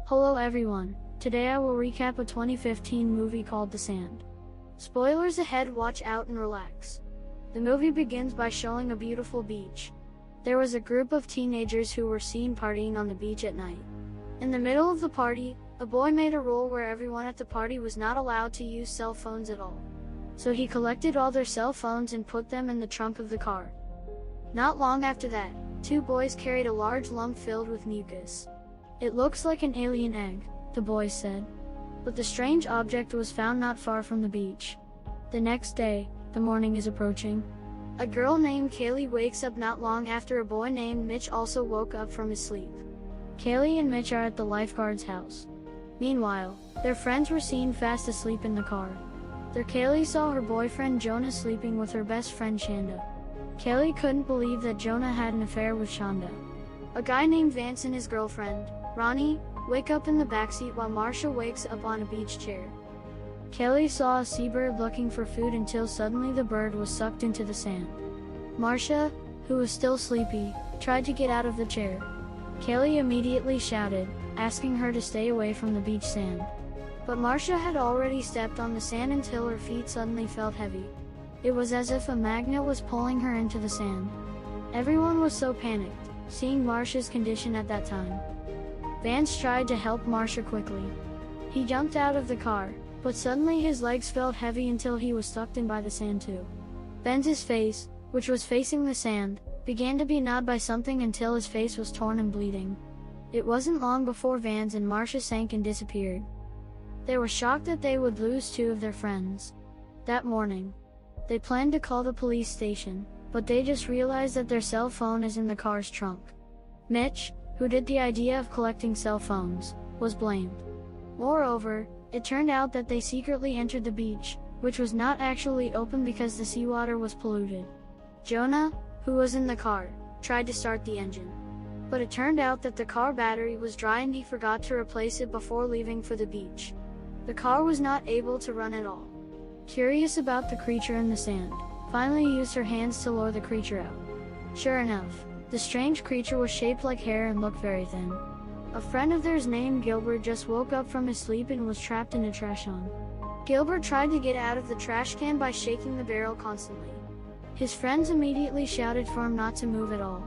Hello everyone, today I will recap a 2015 movie called The Sand. Spoilers ahead, watch out and relax. The movie begins by showing a beautiful beach. There was a group of teenagers who were seen partying on the beach at night. In the middle of the party, a boy made a rule where everyone at the party was not allowed to use cell phones at all. So he collected all their cell phones and put them in the trunk of the car. Not long after that, two boys carried a large lump filled with mucus. "It looks like an alien egg," the boys said. But the strange object was found not far from the beach. The next day, the morning is approaching. A girl named Kaylee wakes up not long after a boy named Mitch also woke up from his sleep. Kaylee and Mitch are at the lifeguard's house. Meanwhile, their friends were seen fast asleep in the car. There Kaylee saw her boyfriend Jonah sleeping with her best friend Shanda. Kaylee couldn't believe that Jonah had an affair with Shanda. A guy named Vance and his girlfriend, Ronnie, wake up in the backseat while Marcia wakes up on a beach chair. Kaylee saw a seabird looking for food until suddenly the bird was sucked into the sand. Marcia, who was still sleepy, tried to get out of the chair. Kaylee immediately shouted, asking her to stay away from the beach sand. But Marcia had already stepped on the sand until her feet suddenly felt heavy. It was as if a magnet was pulling her into the sand. Everyone was so panicked, seeing Marcia's condition at that time. Vance tried to help Marcia quickly. He jumped out of the car, but suddenly his legs felt heavy until he was sucked in by the sand too. Vance's face, which was facing the sand, began to be gnawed by something until his face was torn and bleeding. It wasn't long before Vance and Marcia sank and disappeared. They were shocked that they would lose two of their friends. That morning, they planned to call the police station, but they just realized that their cell phone is in the car's trunk. Mitch, who did the idea of collecting cell phones, was blamed. Moreover, it turned out that they secretly entered the beach, which was not actually open because the seawater was polluted. Jonah, who was in the car, tried to start the engine. But it turned out that the car battery was dry and he forgot to replace it before leaving for the beach. The car was not able to run at all. Curious about the creature in the sand, finally used her hands to lure the creature out. Sure enough, the strange creature was shaped like hair and looked very thin. A friend of theirs named Gilbert just woke up from his sleep and was trapped in a trash can. Gilbert tried to get out of the trash can by shaking the barrel constantly. His friends immediately shouted for him not to move at all.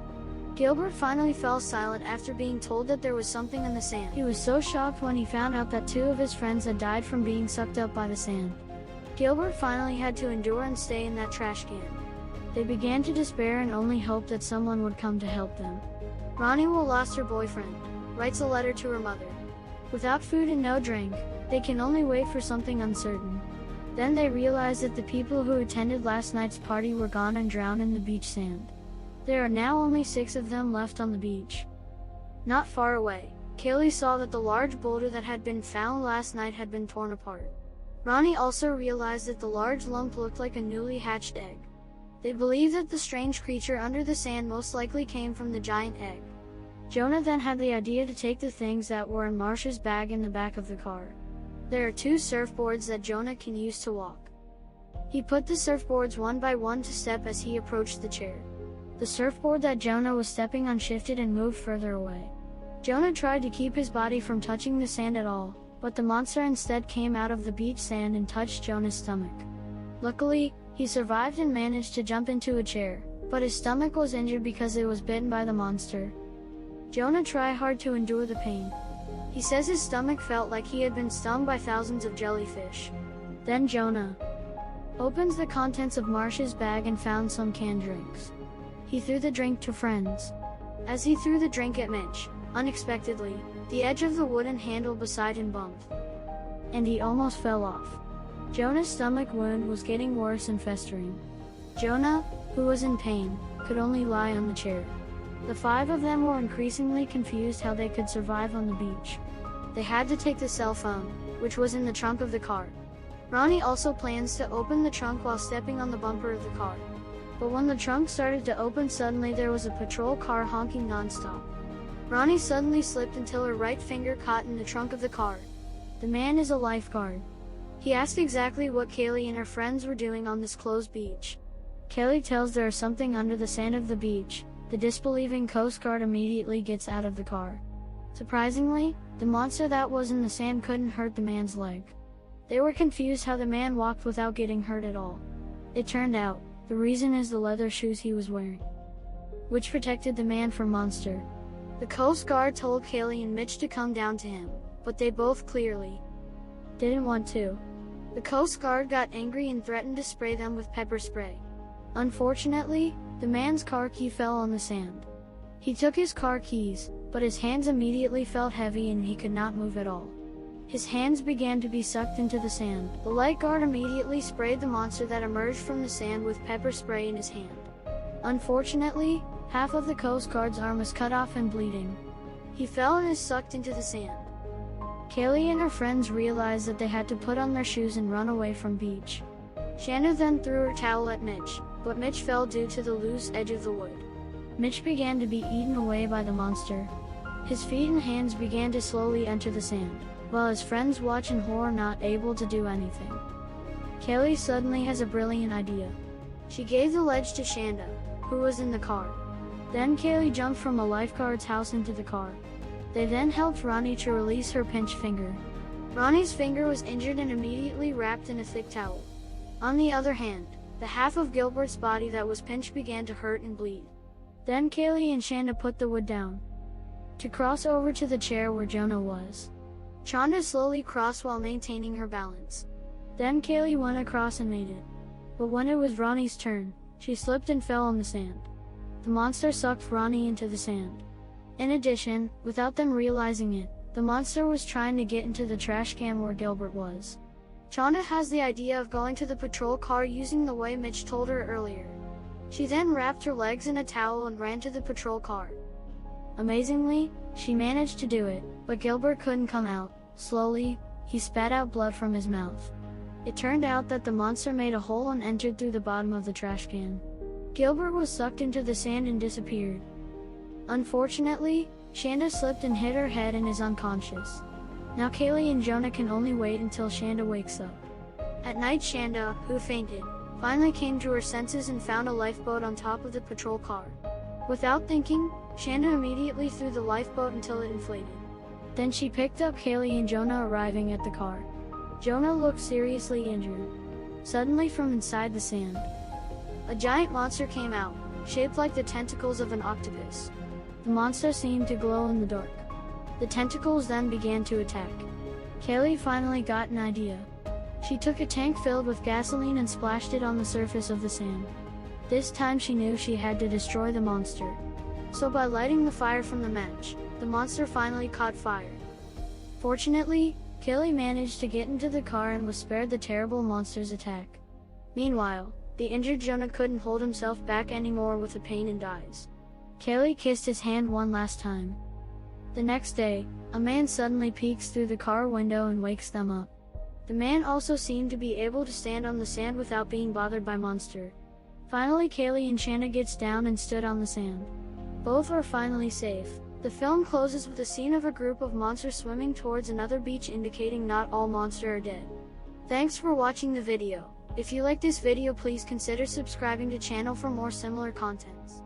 Gilbert finally fell silent after being told that there was something in the sand. He was so shocked when he found out that two of his friends had died from being sucked up by the sand. Gilbert finally had to endure and stay in that trash can. They began to despair and only hoped that someone would come to help them. Ronnie, who lost her boyfriend, writes a letter to her mother. Without food and no drink, they can only wait for something uncertain. Then they realize that the people who attended last night's party were gone and drowned in the beach sand. There are now only 6 of them left on the beach. Not far away, Kaylee saw that the large boulder that had been found last night had been torn apart. Ronnie also realized that the large lump looked like a newly hatched egg. They believe that the strange creature under the sand most likely came from the giant egg. Jonah then had the idea to take the things that were in Marcia's bag in the back of the car. There are 2 surfboards that Jonah can use to walk. He put the surfboards one by one to step as he approached the chair. The surfboard that Jonah was stepping on shifted and moved further away. Jonah tried to keep his body from touching the sand at all, but the monster instead came out of the beach sand and touched Jonah's stomach. Luckily, he survived and managed to jump into a chair, but his stomach was injured because it was bitten by the monster. Jonah tried hard to endure the pain. He says his stomach felt like he had been stung by thousands of jellyfish. Then Jonah opens the contents of Marcia's bag and found some canned drinks. He threw the drink to friends. As he threw the drink at Mitch, unexpectedly, the edge of the wooden handle beside him bumped, and he almost fell off. Jonah's stomach wound was getting worse and festering. Jonah, who was in pain, could only lie on the chair. The 5 of them were increasingly confused how they could survive on the beach. They had to take the cell phone, which was in the trunk of the car. Ronnie also plans to open the trunk while stepping on the bumper of the car. But when the trunk started to open, suddenly there was a patrol car honking non-stop. Ronnie suddenly slipped until her right finger caught in the trunk of the car. The man is a lifeguard. He asked exactly what Kaylee and her friends were doing on this closed beach. Kaylee tells there is something under the sand of the beach. The disbelieving Coast Guard immediately gets out of the car. Surprisingly, The monster that was in the sand couldn't hurt the man's leg. They were confused how the man walked without getting hurt at all. It turned out, the reason is the leather shoes he was wearing, which protected the man from monster. The Coast Guard told Kaylee and Mitch to come down to him, but they both clearly didn't want to. The Coast Guard got angry and threatened to spray them with pepper spray. Unfortunately, the man's car key fell on the sand. He took his car keys, but his hands immediately felt heavy and he could not move at all. His hands began to be sucked into the sand. The light guard immediately sprayed the monster that emerged from the sand with pepper spray in his hand. Unfortunately, half of the Coast Guard's arm was cut off and bleeding. He fell and is sucked into the sand. Kaylee and her friends realized that they had to put on their shoes and run away from beach. Shanda then threw her towel at Mitch, but Mitch fell due to the loose edge of the wood. Mitch began to be eaten away by the monster. His feet and hands began to slowly enter the sand, while his friends watch in horror, not able to do anything. Kaylee suddenly has a brilliant idea. She gave the ledge to Shanda, who was in the car. Then Kaylee jumped from a lifeguard's house into the car. They then helped Ronnie to release her pinched finger. Ronnie's finger was injured and immediately wrapped in a thick towel. On the other hand, the half of Gilbert's body that was pinched began to hurt and bleed. Then Kaylee and Shanda put the wood down to cross over to the chair where Jonah was. Shanda slowly crossed while maintaining her balance. Then Kaylee went across and made it. But when it was Ronnie's turn, she slipped and fell on the sand. The monster sucked Ronnie into the sand. In addition, without them realizing it, the monster was trying to get into the trash can where Gilbert was. Shanda has the idea of going to the patrol car using the way Mitch told her earlier. She then wrapped her legs in a towel and ran to the patrol car. Amazingly, she managed to do it, but Gilbert couldn't come out. Slowly, he spat out blood from his mouth. It turned out that the monster made a hole and entered through the bottom of the trash can. Gilbert was sucked into the sand and disappeared. Unfortunately, Shanda slipped and hit her head and is unconscious. Now Kaylee and Jonah can only wait until Shanda wakes up. At night, Shanda, who fainted, finally came to her senses and found a lifeboat on top of the patrol car. Without thinking, Shanda immediately threw the lifeboat until it inflated. Then she picked up Kaylee and Jonah arriving at the car. Jonah looked seriously injured. Suddenly from inside the sand, a giant monster came out, shaped like the tentacles of an octopus. The monster seemed to glow in the dark. The tentacles then began to attack. Kaylee finally got an idea. She took a tank filled with gasoline and splashed it on the surface of the sand. This time she knew she had to destroy the monster. So by lighting the fire from the match, the monster finally caught fire. Fortunately, Kaylee managed to get into the car and was spared the terrible monster's attack. Meanwhile, the injured Jonah couldn't hold himself back anymore with the pain and dies. Kaylee kissed his hand one last time. The next day, a man suddenly peeks through the car window and wakes them up. The man also seemed to be able to stand on the sand without being bothered by monster. Finally, Kaylee and Shanda gets down and stood on the sand. Both are finally safe. The film closes with a scene of a group of monsters swimming towards another beach, indicating not all monsters are dead. Thanks for watching the video. If you like this video, please consider subscribing to channel for more similar contents.